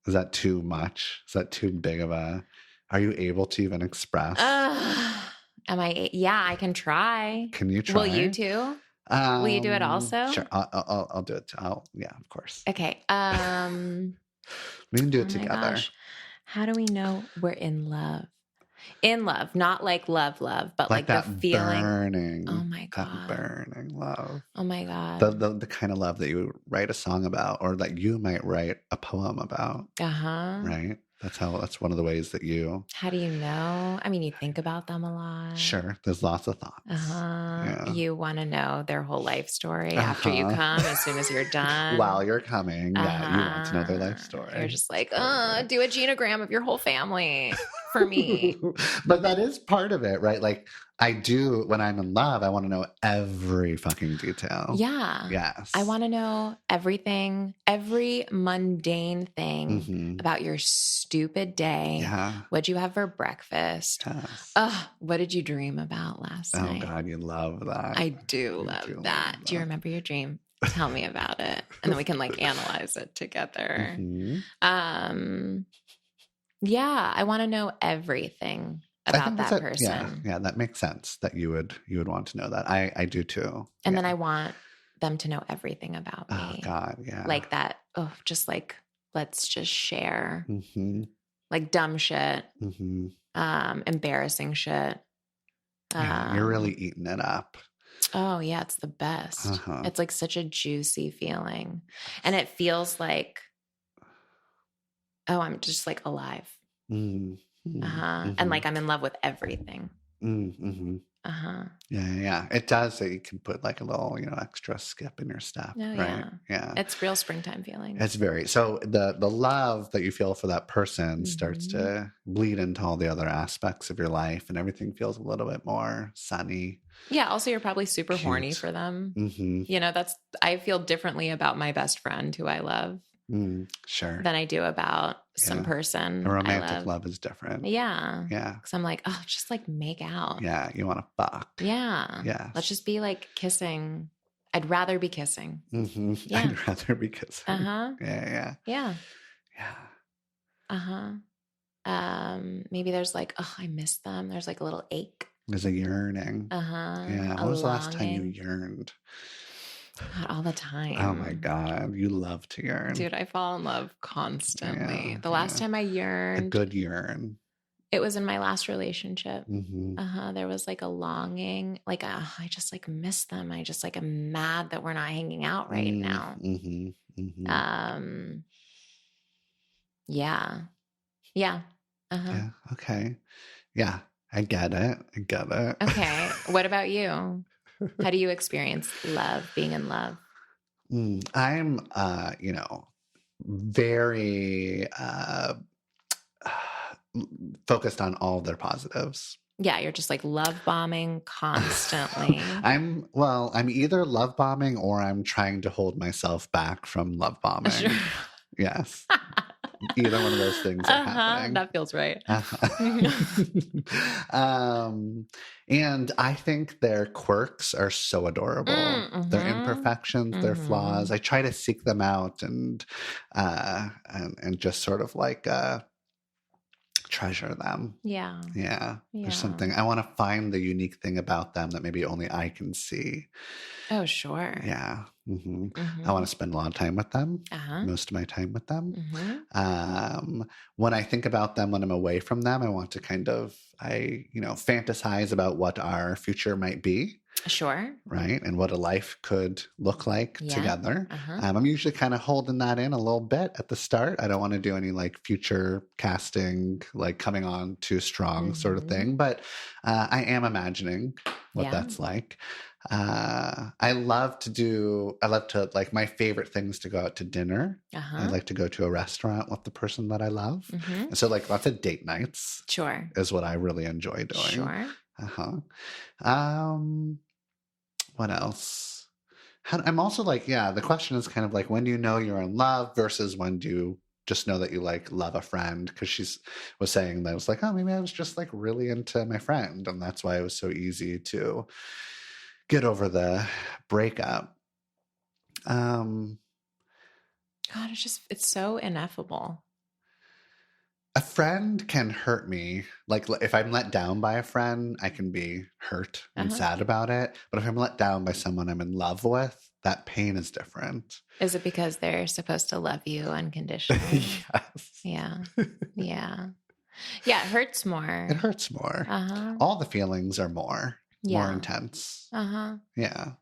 Is that too much? Is that too big of a... Are you able to even express? Am I? Yeah, I can try. Can you try? Will you too? Will you do it also? Sure. I'll do it. Yeah, of course. Okay. We can do it together. Gosh. How do we know we're in love? In love, not like love, but like the feeling. Burning. Oh my God. That burning love. Oh my God. The kind of love that you write a song about, or that you might write a poem about. Right? That's one of the ways that you... How do you know? I mean, you think about them a lot. Sure. There's lots of thoughts. Yeah. You want to know their whole life story after you come, as soon as you're done. While you're coming. Yeah. You want to know their life story. You're just like, do a genogram of your whole family for me. But that is part of it, right? Like, I do, when I'm in love, I want to know every fucking detail. Yeah. Yes. I want to know everything, every mundane thing about your stupid day. Yeah. What'd you have for breakfast? Yes. What did you dream about last night? Oh, God, you love that. I do love that. Do you remember your dream? Tell me about it. And then we can like analyze it together. Yeah, I want to know everything about that person. Yeah, that makes sense that you would want to know that. I do too. And then I want them to know everything about me. Oh God, yeah. Like that. Oh, just like, let's just share. like dumb shit, embarrassing shit. Yeah, you're really eating it up. Oh yeah, it's the best. It's like such a juicy feeling. And it feels like, oh, I'm just like alive. And like I'm in love with everything. Yeah. It does. It can put like a little, extra skip in your step, right? Yeah. It's real springtime feeling. It's very, so the love that you feel for that person starts to bleed into all the other aspects of your life, and everything feels a little bit more sunny. Yeah. Also, you're probably super horny for them. I feel differently about my best friend who I love. Sure. Than I do about some person. A romantic love is different. Yeah. Yeah. Because I'm like, oh, just like make out. Yeah. You want to fuck. Yeah. Yeah. Let's just be like kissing. I'd rather be kissing. Yeah. I'd rather be kissing. Yeah. Maybe there's like, oh, I miss them. There's like a little ache. There's a yearning. Yeah. When was the last time you yearned? God, all the time. Oh my God. You love to yearn. Dude, I fall in love constantly. The last time I yearned. A good yearn. It was in my last relationship. There was like a longing. Like, I just like miss them. I just like am mad that we're not hanging out right now. Yeah. Yeah. Yeah. Okay. Yeah. I get it. Okay. What about you? How do you experience love, being in love? I'm, very focused on all of their positives. Yeah, you're just like love bombing constantly. I'm either love bombing or I'm trying to hold myself back from love bombing. Sure. Yes. Either one of those things are happening. That feels right. And I think their quirks are so adorable. Their imperfections, their flaws. I try to seek them out and just sort of like treasure them. Yeah. There's something, I want to find the unique thing about them that maybe only I can see. Oh, sure. Yeah. I want to spend a lot of time with them, most of my time with them. When I think about them, when I'm away from them, I want to fantasize about what our future might be. Sure. Right. And what a life could look like together. I'm usually kind of holding that in a little bit at the start. I don't want to do any like future casting, like coming on too strong sort of thing. But I am imagining what that's like. I love to like, my favorite things to go out to dinner. I like to go to a restaurant with the person that I love. And so like lots of date nights. Sure. Is what I really enjoy doing. Sure. What else? I'm also like, the question is kind of like, when do you know you're in love versus when do you just know that you like love a friend? Because she was saying that it was like, oh, maybe I was just like really into my friend. And that's why it was so easy to get over the breakup. God, it's so ineffable. A friend can hurt me. Like if I'm let down by a friend, I can be hurt and sad about it. But if I'm let down by someone I'm in love with, that pain is different. Is it because they're supposed to love you unconditionally? Yes. Yeah. Yeah. Yeah, it hurts more. It hurts more. All the feelings are more intense. Yeah.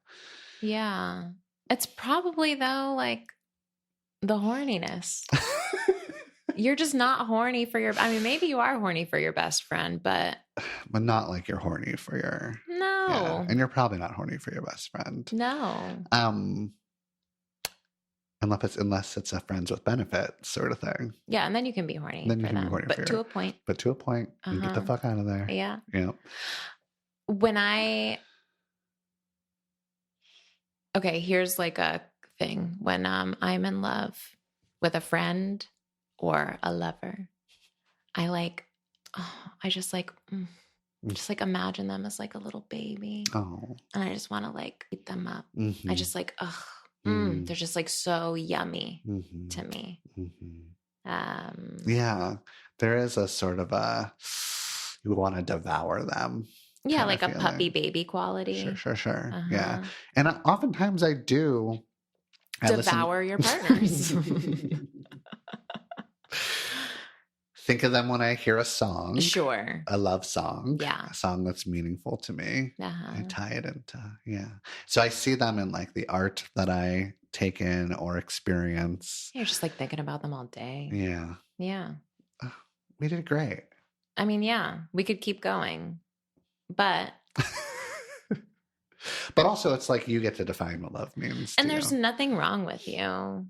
Yeah. It's probably though like the horniness. You're just not horny for maybe you are horny for your best friend, but not like you're horny for your and you're probably not horny for your best friend. No. Unless it's a friends with benefits sort of thing. Yeah, and then you can be horny. Then you can be horny but to a point. But to a point, you get the fuck out of there. Yeah. Yeah. Here's like a thing when I'm in love with a friend or a lover, I just imagine them as like a little baby. Oh. And I just want to like eat them up. I just like, they're just like so yummy to me. Yeah, there is a sort of you want to devour them. Yeah, like a puppy baby quality. Sure. Yeah. And oftentimes I do. Devour your partners. think of them when I hear a song. Sure. A love song. Yeah. A song that's meaningful to me. Uh-huh. I tie it into, So I see them in like the art that I take in or experience. You're just like thinking about them all day. Yeah. Yeah. We did great. I mean, yeah, we could keep going, but. But also it's like you get to define what love means. And there's nothing wrong with you.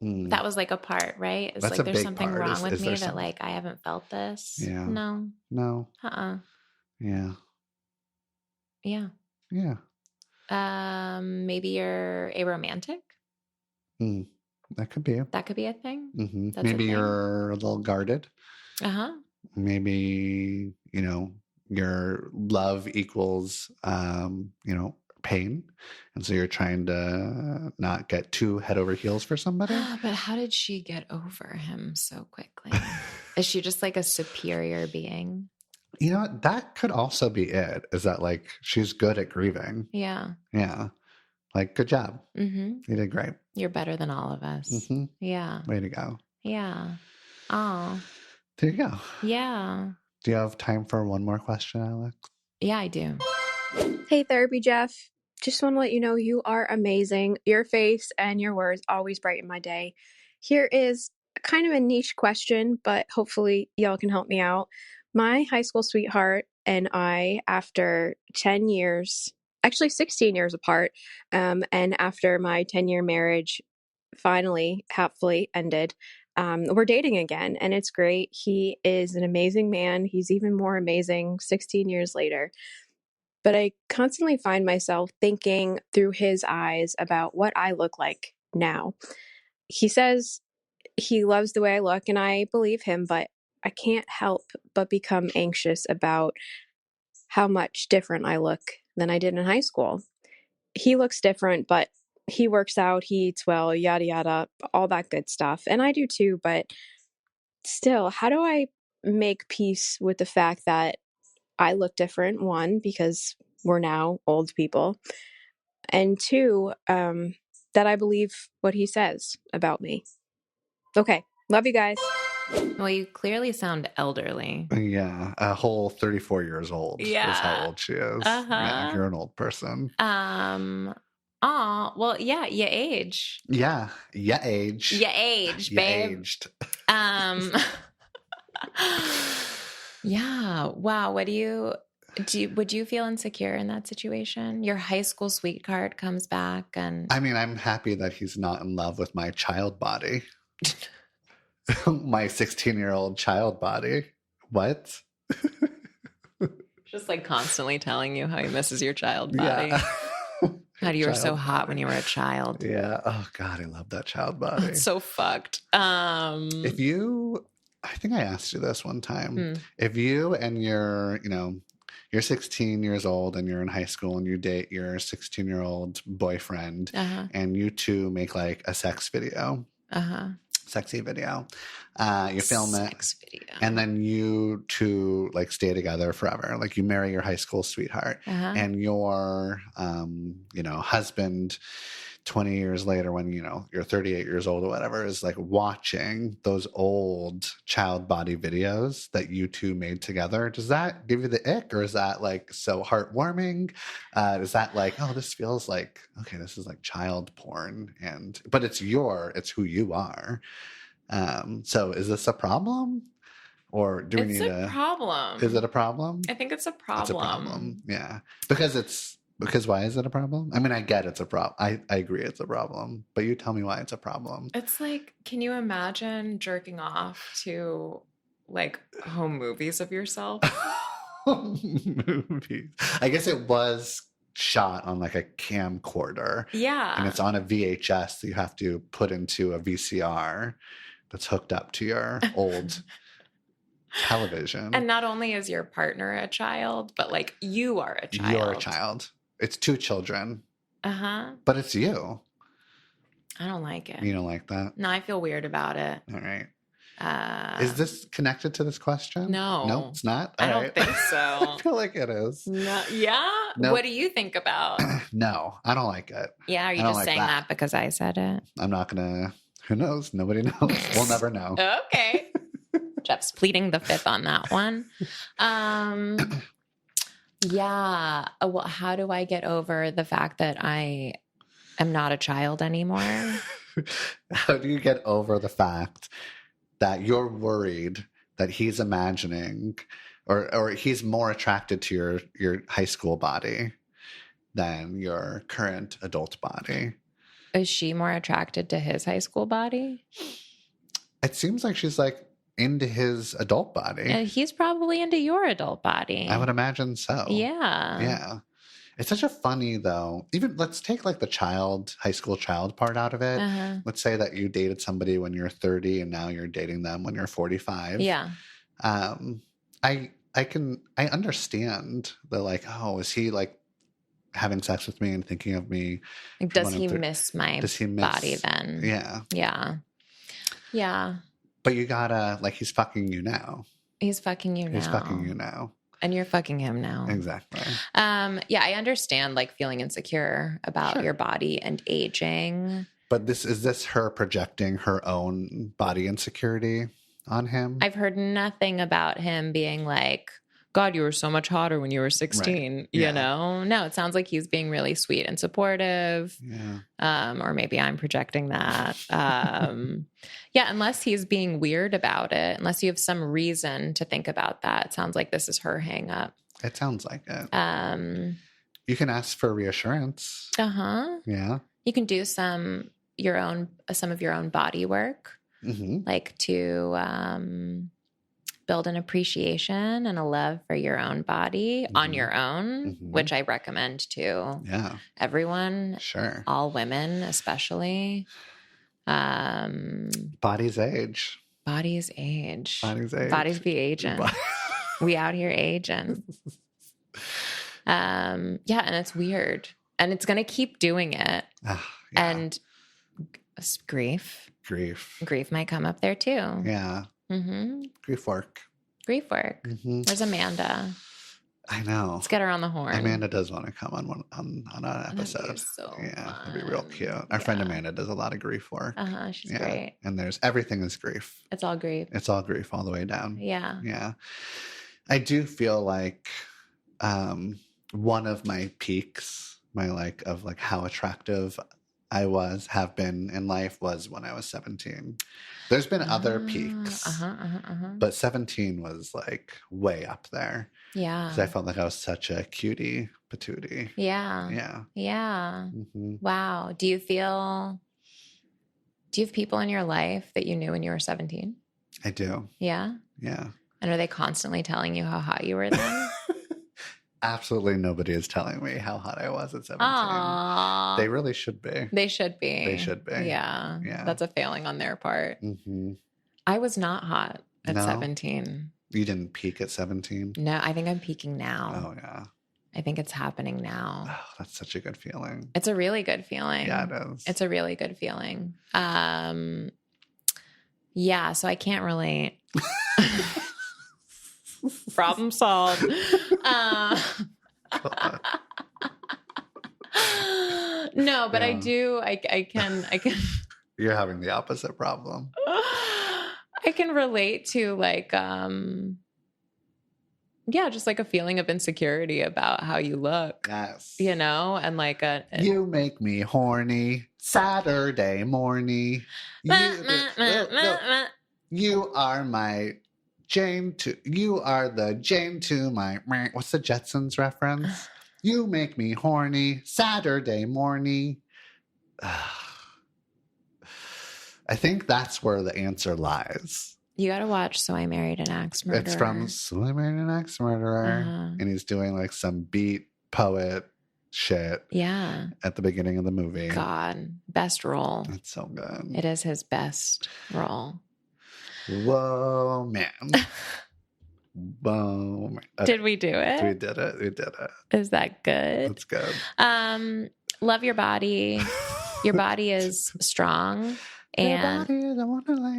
That was like a part, right? It's That's like a there's big something part. wrong with Is me there that some- like I haven't felt this. Yeah. No. No. Yeah. Yeah. Yeah. Maybe you're aromantic. That could be. That could be a thing. Mm-hmm. That's Maybe a thing. you're a little guarded. Maybe, your love equals, pain. And so you're trying to not get too head over heels for somebody. But how did she get over him so quickly? Is she just like a superior being? You know what? That could also be it, is that like she's good at grieving. Yeah. Yeah. Like, good job. Mm-hmm. You did great. You're better than all of us. Mm-hmm. Yeah. Way to go. Yeah. Oh. There you go. Yeah. Do you have time for one more question, Alex? Yeah, I do. Hey, Therapy Jeff. Just want to let you know you are amazing. Your face and your words always brighten my day. Here is kind of a niche question, but hopefully y'all can help me out. My high school sweetheart and I, after 10 years, actually 16 years apart, and after my 10-year marriage finally, happily ended, we're dating again, and it's great. He is an amazing man. He's even more amazing 16 years later. But I constantly find myself thinking through his eyes about what I look like now. He says he loves the way I look, and I believe him, but I can't help but become anxious about how much different I look than I did in high school. He looks different, but he works out, he eats well, yada, yada, all that good stuff. And I do too, but still, how do I make peace with the fact that I look different? One, because we're now old people. And two, that I believe what he says about me. Okay. Love you guys. Well, you clearly sound elderly. Yeah. A whole 34 years old is how old she is. Yeah, you're an old person. Well, yeah, you age. Yeah. You age. You age, You babe. aged. Yeah. Wow. Would you feel insecure in that situation? Your high school sweetheart comes back and I mean, I'm happy that he's not in love with my child body. My 16-year-old child body. What? just like constantly telling you how he misses your child body. Yeah. How you were so Child hot body. when you were a child. Yeah. Oh God, I love that child body. It's so fucked. If you, I think I asked you this one time. If you and you're 16 years old and you're in high school and you date your 16-year-old boyfriend and you two make like a sex video, sexy video, you film Sex video. and then you two like stay together forever. Like you marry your high school sweetheart and your, husband 20 years later when, you're 38 years old or whatever is like watching those old child body videos that you two made together. Does that give you the ick, or is that like so heartwarming? Is that like, oh, this feels like, okay, this is like child porn but it's who you are. So is this a problem? Or do we need a problem? Is it a problem? I think it's a problem. It's a problem. Yeah. Because why is it a problem? I mean, I get it's a problem. I agree it's a problem. But you tell me why it's a problem. It's like, can you imagine jerking off to like home movies of yourself? Movies. I guess it was shot on like a camcorder. Yeah. And it's on a VHS that you have to put into a VCR that's hooked up to your old television. And not only is your partner a child, but like you are a child. You're a child. It's two children. But it's you. I don't like it. You don't like that? No, I feel weird about it. All right. Is this connected to this question? No. No, it's not? I don't think so. I feel like it is. No, yeah? Nope. What do you think about? No, I don't like it. Yeah, are you I don't just like saying that. that because I said it? I'm not going to. Who knows? Nobody knows. We'll never know. Okay. Jeff's pleading the fifth on that one. Yeah. Well, how do I get over the fact that I am not a child anymore? How do you get over the fact that you're worried that he's imagining or he's more attracted to your high school body than your current adult body? Is she more attracted to his high school body? It seems like she's like into his adult body. And he's probably into your adult body. I would imagine so. Yeah. Yeah. It's such a funny, though. Even let's take like the high school child part out of it. Uh-huh. Let's say that you dated somebody when you're 30 and now you're dating them when you're 45. Yeah. I understand the like, oh, is he like having sex with me and thinking of me? Like, does he miss my body then? Yeah. Yeah. Yeah. But you gotta, like, he's fucking you now. He's fucking you now. He's fucking you now. And you're fucking him now. Exactly. Yeah, I understand like feeling insecure about your body and aging. But is this her projecting her own body insecurity on him? I've heard nothing about him being like, God, you were so much hotter when you were 16, right. you know? No, it sounds like he's being really sweet and supportive. Yeah. Or maybe I'm projecting that. Yeah, unless he's being weird about it, unless you have some reason to think about that. It sounds like this is her hang up. It sounds like it. You can ask for reassurance. Uh-huh. Yeah. You can do some of your own body work, like to build an appreciation and a love for your own body on your own, which I recommend to everyone. Sure. All women, especially. Bodies age. Bodies age. Bodies age. Bodies be aging. We out here aging. Yeah, and it's weird. And it's going to keep doing it. Yeah. And grief. Grief might come up there too. Yeah. Grief work. Where's Amanda? I know. Let's get her on the horn. Amanda does want to come on an episode. That'd be so that'd be real cute. Our friend Amanda does a lot of grief work. She's great. And everything is grief. It's all grief. It's all grief all the way down. Yeah. Yeah. I do feel like one of my peaks, of how attractive I have been in life was when I was 17. There's been other peaks, but 17 was like way up there. Yeah. Because I felt like I was such a cutie patootie. Yeah. Yeah. Yeah. Wow. Do you have people in your life that you knew when you were 17? I do. Yeah? Yeah. And are they constantly telling you how hot you were then? Absolutely nobody is telling me how hot I was at 17. Aww. They really should be. They should be. They should be. Yeah. That's a failing on their part. I was not hot at 17. You didn't peak at 17? No, I think I'm peaking now. Oh, yeah. I think it's happening now. Oh, that's such a good feeling. It's a really good feeling. Yeah, it is. It's a really good feeling. Yeah, so I can't relate. Problem solved. No, but I do. I can. You're having the opposite problem. I can relate to just like a feeling of insecurity about how you look. Yes. You know, and you make me horny Saturday morning. You are my Jane to you are the Jane to my what's the Jetsons reference? You make me horny Saturday morning. I think that's where the answer lies. You got to watch So I Married an Axe Murderer. It's from So I Married an Axe Murderer. And he's doing some beat poet shit. Yeah. At the beginning of the movie. God. Best role. It's so good. It is his best role. Whoa, man. Whoa, man. Okay. Did we do it? We did it. Is that good? That's good. Love your body. Your body is strong. And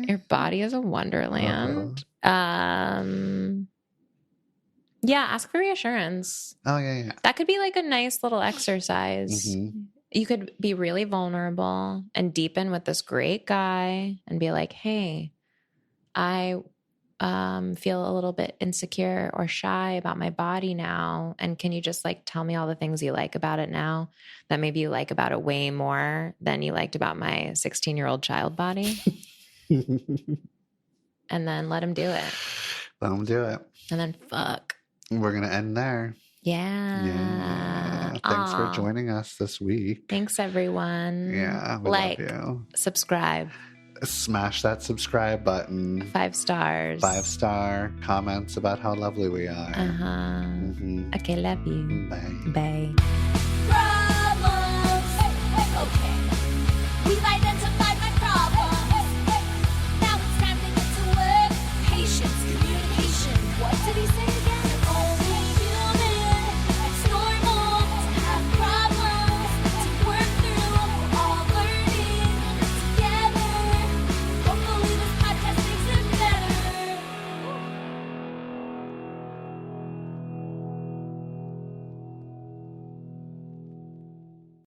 your body is a wonderland. Yeah, ask for reassurance. Oh, yeah. That could be a nice little exercise. You could be really vulnerable and deepen with this great guy and be like, hey, I feel a little bit insecure or shy about my body now? And can you just like tell me all the things you like about it now that maybe you like about it way more than you liked about my 16-year-old child body? And then let him do it. Let him do it. And then fuck. We're going to end there. Yeah. Thanks for joining us this week. Thanks, everyone. Yeah, we love you. Subscribe. Smash that subscribe button. 5 stars. 5-star comments about how lovely we are. Okay, love you. Bye. Bye. Problems. Okay. We've identified